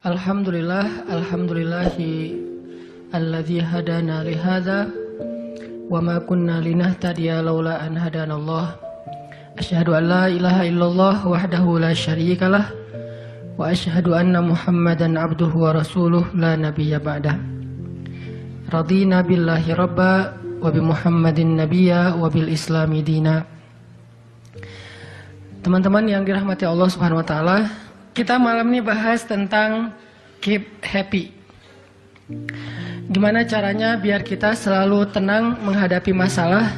Alhamdulillah, alhamdulillahi alladzi hadana li hadza wa ma kunna linahtadiya laula an hadanallah. Asyhadu an la ilaha illallah wahdahu la syarikalah wa asyhadu anna Muhammadan abduhu wa rasuluh la nabiyya ba'dah. Radina billahi rabba wa bi Muhammadin nabiyya wa bil islami dina. Teman-teman yang dirahmati Allah Subhanahu wa taala, kita malam ini bahas tentang keep happy. Gimana caranya biar kita selalu tenang menghadapi masalah,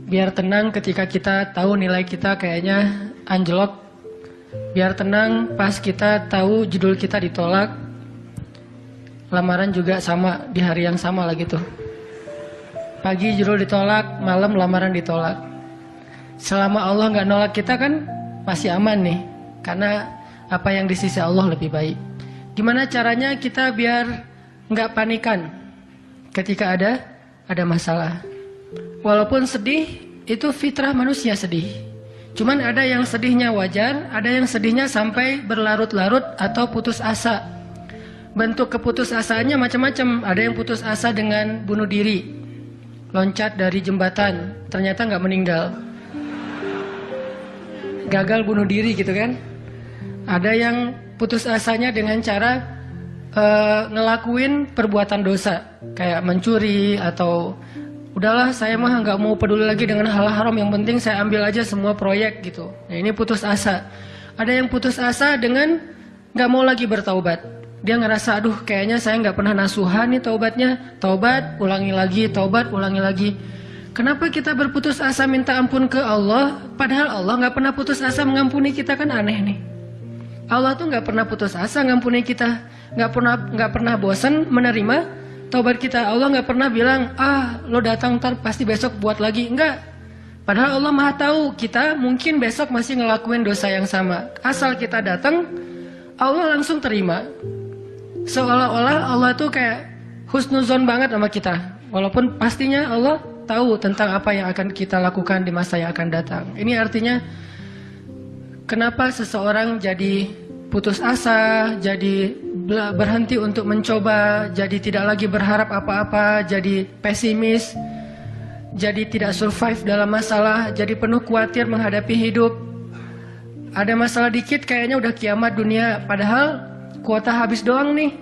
biar tenang ketika kita tahu nilai kita kayaknya anjlok, biar tenang pas kita tahu judul kita ditolak, lamaran juga sama di hari yang sama lah gitu. Pagi judul ditolak, malam lamaran ditolak. Selama Allah nggak nolak kita kan masih aman nih, karena apa yang di sisi Allah lebih baik. Gimana caranya kita biar nggak panikan ketika ada masalah. Walaupun sedih, itu fitrah manusia sedih. Cuman ada yang sedihnya wajar, ada yang sedihnya sampai berlarut-larut atau putus asa. Bentuk keputusasaannya macam-macam. Ada yang putus asa dengan bunuh diri, loncat dari jembatan, ternyata nggak meninggal, gagal bunuh diri gitu kan. Ada yang putus asanya dengan cara ngelakuin perbuatan dosa, kayak mencuri atau udahlah saya mah nggak mau peduli lagi dengan hal haram, yang penting saya ambil aja semua proyek gitu. Nah, ini putus asa. Ada yang putus asa dengan nggak mau lagi bertaubat. Dia ngerasa aduh kayaknya saya nggak pernah nasuhan nih taubatnya, taubat ulangi lagi, taubat ulangi lagi. Kenapa kita berputus asa minta ampun ke Allah, padahal Allah nggak pernah putus asa mengampuni kita? Kan aneh nih. Allah tuh nggak pernah putus asa ngampuni kita, nggak pernah bosan menerima taubat kita. Allah nggak pernah bilang lo datang ntar pasti besok buat lagi, enggak. Padahal Allah maha tahu kita mungkin besok masih ngelakuin dosa yang sama. Asal kita datang, Allah langsung terima. Seolah-olah Allah tuh kayak husnuzon banget sama kita, walaupun pastinya Allah tahu tentang apa yang akan kita lakukan di masa yang akan datang. Ini artinya kenapa seseorang jadi putus asa, jadi berhenti untuk mencoba, jadi tidak lagi berharap apa-apa, jadi pesimis, jadi tidak survive dalam masalah, jadi penuh khawatir menghadapi hidup. Ada masalah dikit kayaknya udah kiamat dunia, padahal kuota habis doang nih.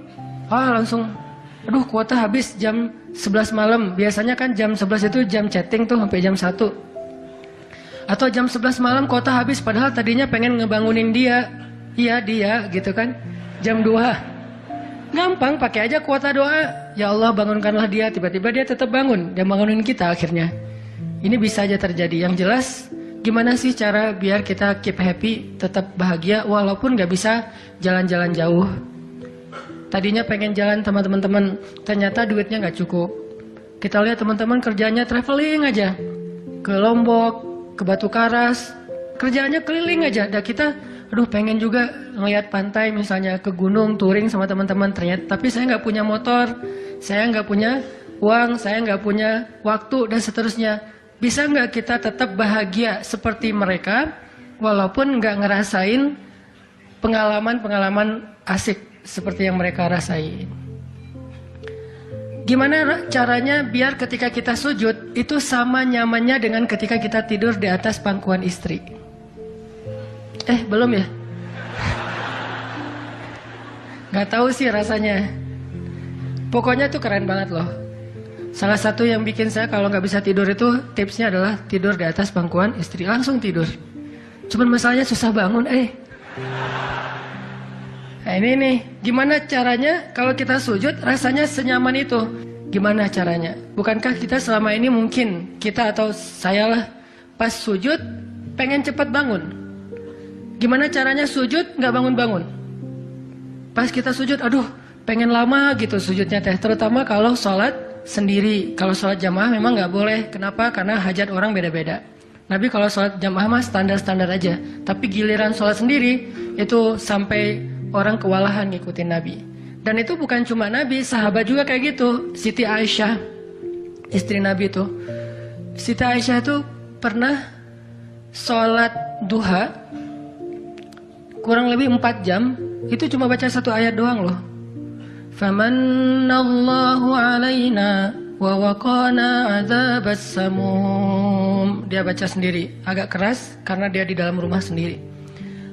Langsung, aduh kuota habis jam 11 malam. Biasanya kan jam 11 itu jam chatting tuh sampai jam 1. Atau jam 11 malam kuota habis, padahal tadinya pengen ngebangunin dia. Iya dia gitu kan. Jam 2. Gampang, pakai aja kuota doa. Ya Allah bangunkanlah dia, tiba-tiba dia tetap bangun. Dia bangunin kita akhirnya. Ini bisa aja terjadi. Yang jelas, gimana sih cara biar kita keep happy, tetap bahagia walaupun gak bisa jalan-jalan jauh. Tadinya pengen jalan sama teman-teman, ternyata duitnya gak cukup. Kita lihat teman-teman kerjanya traveling aja. Ke Lombok, ke Batu Karas, kerjaannya keliling aja. Dan kita, aduh pengen juga ngeliat pantai misalnya, ke gunung, touring sama teman-teman. Ternyata, tapi saya nggak punya motor, saya nggak punya uang, saya nggak punya waktu, dan seterusnya. Bisa nggak kita tetap bahagia seperti mereka, walaupun nggak ngerasain pengalaman-pengalaman asik seperti yang mereka rasain? Gimana caranya biar ketika kita sujud itu sama nyamannya dengan ketika kita tidur di atas pangkuan istri? Belum ya? Gak tahu sih rasanya. Pokoknya tuh keren banget loh. Salah satu yang bikin saya kalau nggak bisa tidur itu tipsnya adalah tidur di atas pangkuan istri, langsung tidur. Cuman masalahnya susah bangun. Nah ini nih, gimana caranya kalau kita sujud rasanya senyaman itu? Gimana caranya? Bukankah kita selama ini mungkin, kita atau saya lah, pas sujud pengen cepat bangun. Gimana caranya sujud nggak bangun-bangun? Pas kita sujud, aduh pengen lama gitu sujudnya teh. Terutama kalau sholat sendiri. Kalau sholat jamaah memang nggak boleh. Kenapa? Karena hajat orang beda-beda. Nabi kalau sholat jamaah mah standar-standar aja. Tapi giliran sholat sendiri itu sampai orang kewalahan ngikutin Nabi. Dan itu bukan cuma Nabi, sahabat juga kayak gitu. Siti Aisyah, istri Nabi itu, Siti Aisyah itu pernah sholat duha kurang lebih 4 jam, itu cuma baca 1 ayat doang loh. Famanallahu alaina wa waqana adzabas samum. Dia baca sendiri, agak keras karena dia di dalam rumah sendiri.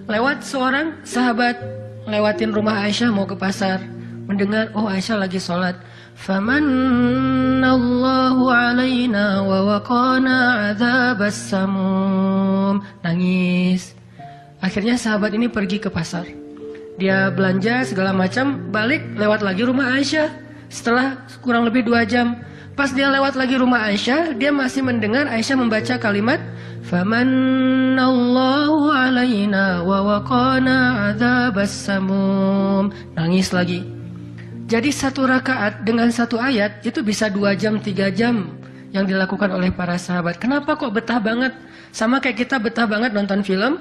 Lewat seorang sahabat, lewatin rumah Aisyah mau ke pasar, mendengar oh Aisyah lagi sholat. Famanallahu alaina wa waqana adzabas samum. Nangis. Akhirnya sahabat ini pergi ke pasar. Dia belanja segala macam, balik lewat lagi rumah Aisyah. Setelah kurang lebih 2 jam, pas dia lewat lagi rumah Aisyah, dia masih mendengar Aisyah membaca kalimat Famanallahu alaina wa waqana adzabas samum. Nangis lagi. Jadi 1 rakaat dengan 1 ayat itu bisa 2 jam, 3 jam yang dilakukan oleh para sahabat. Kenapa kok betah banget? Sama kayak kita betah banget nonton film,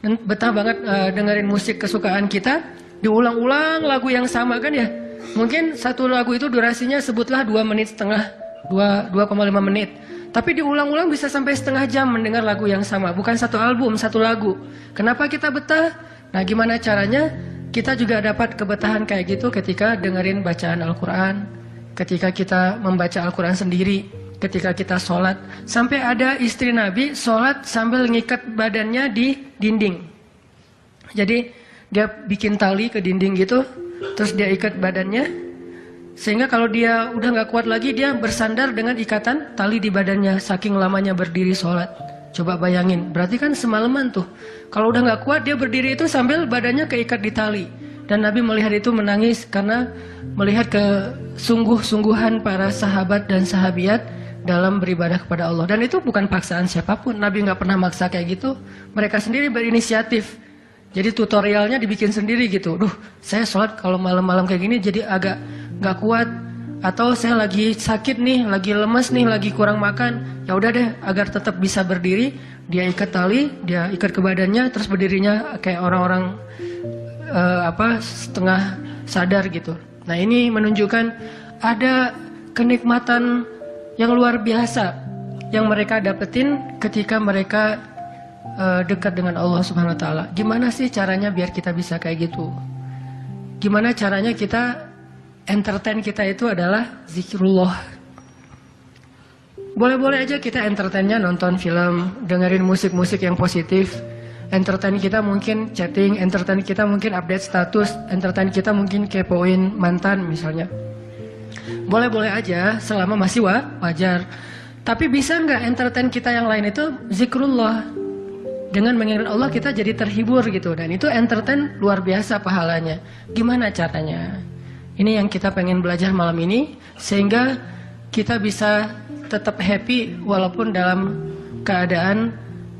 dan betah banget dengerin musik kesukaan kita, diulang-ulang lagu yang sama kan ya. Mungkin 1 lagu itu durasinya sebutlah 2,5 menit, 2,5 menit. Tapi diulang-ulang bisa sampai setengah jam mendengar lagu yang sama. Bukan 1 album, 1 lagu. Kenapa kita betah? Nah gimana caranya kita juga dapat kebetahan kayak gitu ketika dengerin bacaan Al-Quran, ketika kita membaca Al-Quran sendiri, ketika kita sholat. Sampai ada istri Nabi sholat sambil ngikat badannya di dinding. Jadi dia bikin tali ke dinding gitu, terus dia ikat badannya, sehingga kalau dia udah gak kuat lagi, dia bersandar dengan ikatan tali di badannya, saking lamanya berdiri sholat. Coba bayangin, berarti kan semalaman tuh. Kalau udah gak kuat, dia berdiri itu sambil badannya keikat di tali. Dan Nabi melihat itu menangis karena melihat kesungguh-sungguhan para sahabat dan sahabiat dalam beribadah kepada Allah. Dan itu bukan paksaan siapapun. Nabi nggak pernah maksa kayak gitu. Mereka sendiri berinisiatif. Jadi tutorialnya dibikin sendiri gitu. Duh, saya sholat kalau malam-malam kayak gini jadi agak nggak kuat. Atau saya lagi sakit nih, lagi lemas nih, lagi kurang makan. Ya udah deh, agar tetap bisa berdiri, dia ikat tali, dia ikat ke badannya, terus berdirinya kayak orang-orang setengah sadar gitu. Nah ini menunjukkan ada kenikmatan yang luar biasa yang mereka dapetin ketika mereka dekat dengan Allah Subhanahu wa taala. Gimana sih caranya biar kita bisa kayak gitu? Gimana caranya kita entertain kita itu adalah zikrullah. Boleh-boleh aja kita entertainnya nonton film, dengerin musik-musik yang positif. Entertain kita mungkin chatting, entertain kita mungkin update status, entertain kita mungkin kepoin mantan misalnya. Boleh-boleh aja selama masih wajar. Tapi bisa nggak entertain kita yang lain itu zikrullah. Dengan mengingat Allah kita jadi terhibur gitu. Dan itu entertain luar biasa pahalanya. Gimana caranya? Ini yang kita pengen belajar malam ini. Sehingga kita bisa tetap happy walaupun dalam keadaan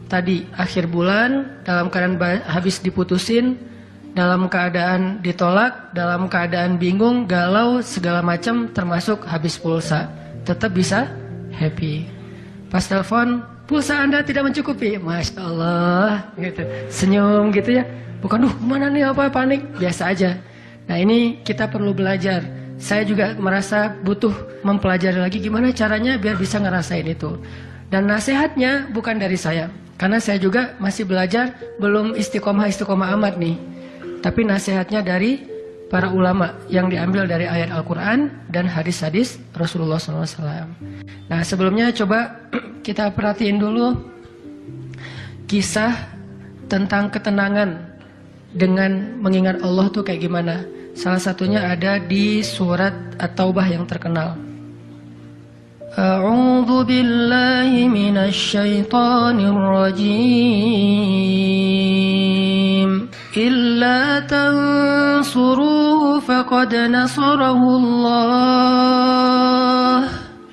tadi akhir bulan, dalam keadaan habis diputusin, dalam keadaan ditolak, dalam keadaan bingung, galau, segala macam termasuk habis pulsa. Tetap bisa happy. Pas telepon, pulsa Anda tidak mencukupi. Masya Allah gitu. Senyum gitu ya. Bukan, mana nih apa panik. Biasa aja. Nah ini kita perlu belajar. Saya juga merasa butuh mempelajari lagi gimana caranya biar bisa ngerasain itu. Dan nasihatnya bukan dari saya. Karena saya juga masih belajar, belum istiqomah amat nih. Tapi nasihatnya dari para ulama yang diambil dari ayat Al-Quran dan hadis-hadis Rasulullah SAW. Nah sebelumnya coba kita perhatiin dulu kisah tentang ketenangan dengan mengingat Allah tuh kayak gimana. Salah satunya ada di surat At-Taubah yang terkenal. A'udzu billahi minasy syaithanir rajim. Illa tansuruhu faqad nasarahu Allah.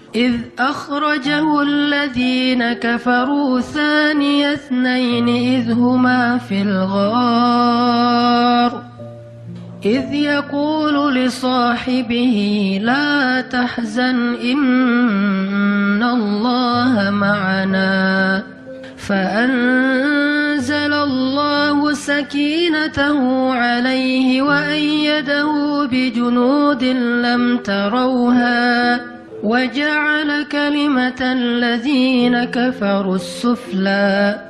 إذ أخرجه الذين كفروا ثاني اثنين إذ هما في الغار إذ يقول لصاحبه لا تحزن إن الله معنا فأنزل الله سكينته عليه وأيده بجنود لم تروها وَجَعَلَ كَلِمَةَ الَّذِينَ كَفَرُوا السُّفْلَى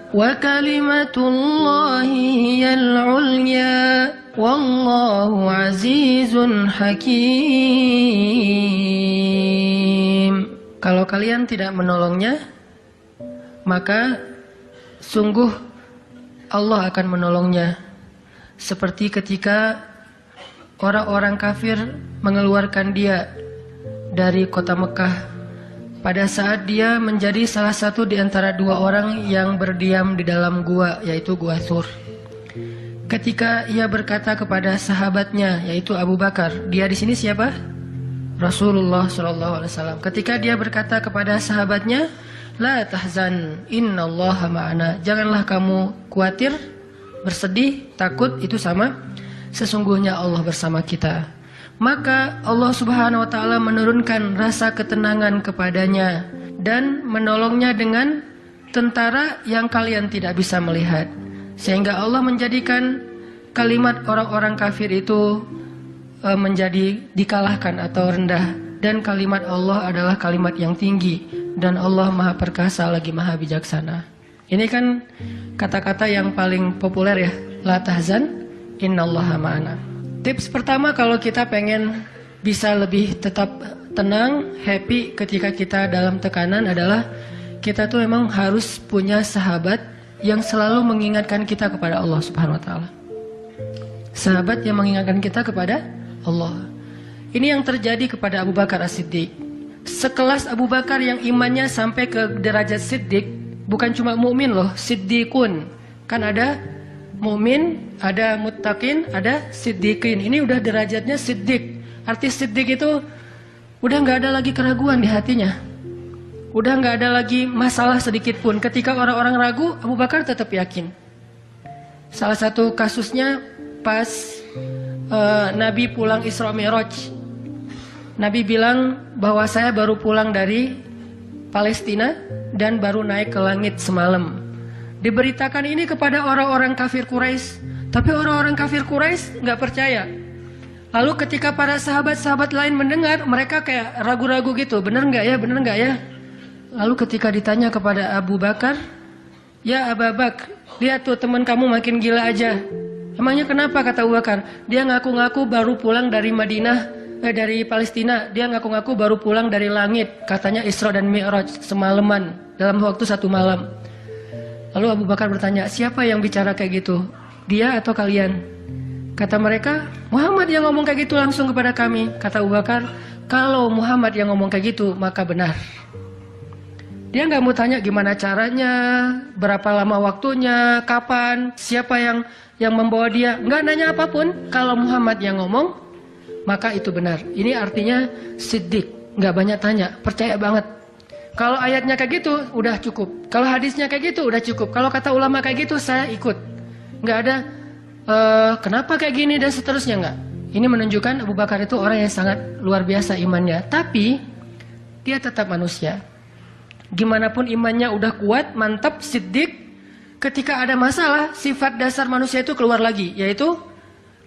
وَكَلِمَةُ اللَّهِ هِيَ الْعُلْيَا وَاللَّهُ عَزِيزٌ حَكِيمٌ. Kalau kalian tidak menolongnya, maka sungguh Allah akan menolongnya. Seperti ketika orang-orang kafir mengeluarkan dia dari kota Mekah pada saat dia menjadi salah satu di antara dua orang yang berdiam di dalam gua, yaitu Gua Thur. Ketika ia berkata kepada sahabatnya, yaitu Abu Bakar, dia di sini siapa? Rasulullah SAW. Ketika dia berkata kepada sahabatnya, la tahzan, innallaha ma'ana. Janganlah kamu khawatir, bersedih, takut, itu sama. Sesungguhnya Allah bersama kita. Maka Allah Subhanahu wa Ta'ala menurunkan rasa ketenangan kepadanya dan menolongnya dengan tentara yang kalian tidak bisa melihat, sehingga Allah menjadikan kalimat orang-orang kafir itu menjadi dikalahkan atau rendah, dan kalimat Allah adalah kalimat yang tinggi, dan Allah Maha Perkasa lagi Maha Bijaksana. Ini kan kata-kata yang paling populer ya, la tahzan innallaha ma'ana. Tips pertama kalau kita pengen bisa lebih tetap tenang, happy ketika kita dalam tekanan adalah kita tuh memang harus punya sahabat yang selalu mengingatkan kita kepada Allah Subhanahu wa Ta'ala. Sahabat yang mengingatkan kita kepada Allah. Ini yang terjadi kepada Abu Bakar As-Siddiq. Sekelas Abu Bakar yang imannya sampai ke derajat Siddiq, bukan cuma mukmin loh, Siddiqun. Kan ada mukmin, ada muttaqin, ada siddiqin. Ini udah derajatnya siddiq. Arti siddiq itu udah nggak ada lagi keraguan di hatinya. Udah nggak ada lagi masalah sedikit pun. Ketika orang-orang ragu, Abu Bakar tetap yakin. Salah satu kasusnya pas Nabi pulang Isra Mi'raj. Nabi bilang bahwa saya baru pulang dari Palestina dan baru naik ke langit semalam. Diberitakan ini kepada orang-orang kafir Quraisy, tapi orang-orang kafir Quraisy nggak percaya. Lalu ketika para sahabat-sahabat lain mendengar, mereka kayak ragu-ragu gitu, bener nggak ya, bener nggak ya? Lalu ketika ditanya kepada Abu Bakar, ya Abu Bakar, lihat tuh teman kamu makin gila aja. Emangnya kenapa, kata Abu Bakar? Dia ngaku-ngaku baru pulang dari dari Palestina. Dia ngaku-ngaku baru pulang dari langit, katanya Isra dan Mi'raj semalaman, dalam waktu 1 malam. Lalu Abu Bakar bertanya, siapa yang bicara kayak gitu? Dia atau kalian? Kata mereka, Muhammad yang ngomong kayak gitu langsung kepada kami. Kata Abu Bakar, kalau Muhammad yang ngomong kayak gitu, maka benar. Dia nggak mau tanya gimana caranya, berapa lama waktunya, kapan, siapa yang membawa dia. Nggak nanya apapun. Kalau Muhammad yang ngomong, maka itu benar. Ini artinya siddiq, nggak banyak tanya, percaya banget. Kalau ayatnya kayak gitu, udah cukup. Kalau hadisnya kayak gitu, udah cukup. Kalau kata ulama kayak gitu, saya ikut. Nggak ada kenapa kayak gini dan seterusnya, nggak. Ini menunjukkan Abu Bakar itu orang yang sangat luar biasa imannya. Tapi dia tetap manusia. Gimana pun imannya udah kuat, mantap, siddiq, ketika ada masalah, sifat dasar manusia itu keluar lagi, yaitu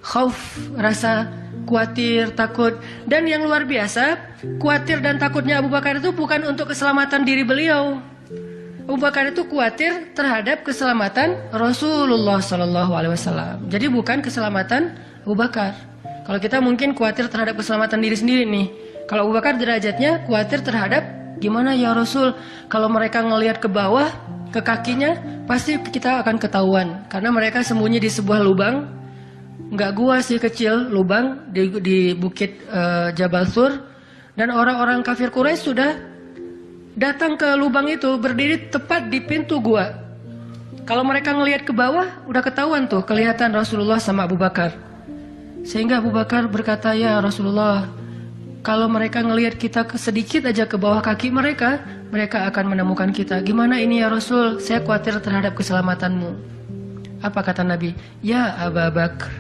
khauf, rasa khawatir, takut. Dan yang luar biasa, khawatir dan takutnya Abu Bakar itu bukan untuk keselamatan diri beliau. Abu Bakar itu khawatir terhadap keselamatan Rasulullah SAW. Jadi bukan keselamatan Abu Bakar. Kalau kita mungkin khawatir terhadap keselamatan diri sendiri nih. Kalau Abu Bakar derajatnya khawatir terhadap gimana ya Rasul, kalau mereka ngelihat ke bawah, ke kakinya, pasti kita akan ketahuan. Karena mereka sembunyi di sebuah lubang. Nggak gua sih, kecil, lubang di bukit Jabal Thur. Dan orang-orang kafir Quraisy sudah datang ke lubang itu, berdiri tepat di pintu gua. Kalau mereka ngelihat ke bawah, udah ketahuan tuh, kelihatan Rasulullah sama Abu Bakar. Sehingga Abu Bakar berkata, ya Rasulullah, kalau mereka ngelihat kita sedikit aja ke bawah kaki mereka, mereka akan menemukan kita. Gimana ini ya Rasul, saya khawatir terhadap keselamatanmu. Apa kata Nabi? Ya Abu Bakar,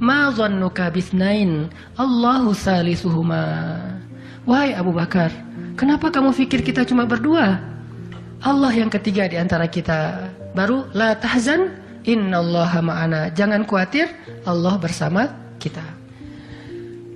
ma dhannuka bisnain Allahu salisuhuma. Wahai Abu Bakar, kenapa kamu pikir kita cuma berdua? Allah yang ketiga di antara kita. Baru la tahzan innallaha ma'ana. Jangan khawatir, Allah bersama kita.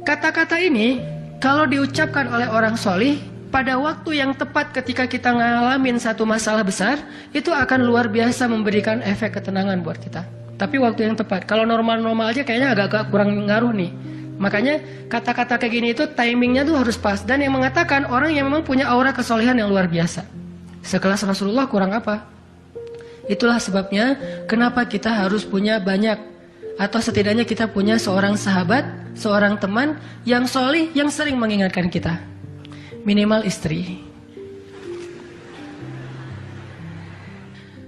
Kata-kata ini kalau diucapkan oleh orang solih, pada waktu yang tepat ketika kita ngalamin satu masalah besar, itu akan luar biasa memberikan efek ketenangan buat kita. Tapi waktu yang tepat. Kalau normal-normal aja kayaknya agak kurang ngaruh nih. Makanya kata-kata kayak gini itu timingnya tuh harus pas. Dan yang mengatakan orang yang memang punya aura kesolehan yang luar biasa. Sekelas Rasulullah kurang apa? Itulah sebabnya kenapa kita harus punya banyak, atau setidaknya kita punya seorang sahabat, seorang teman yang solih, yang sering mengingatkan kita. Minimal istri.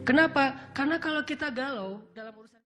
Kenapa? Karena kalau kita galau dalam urusan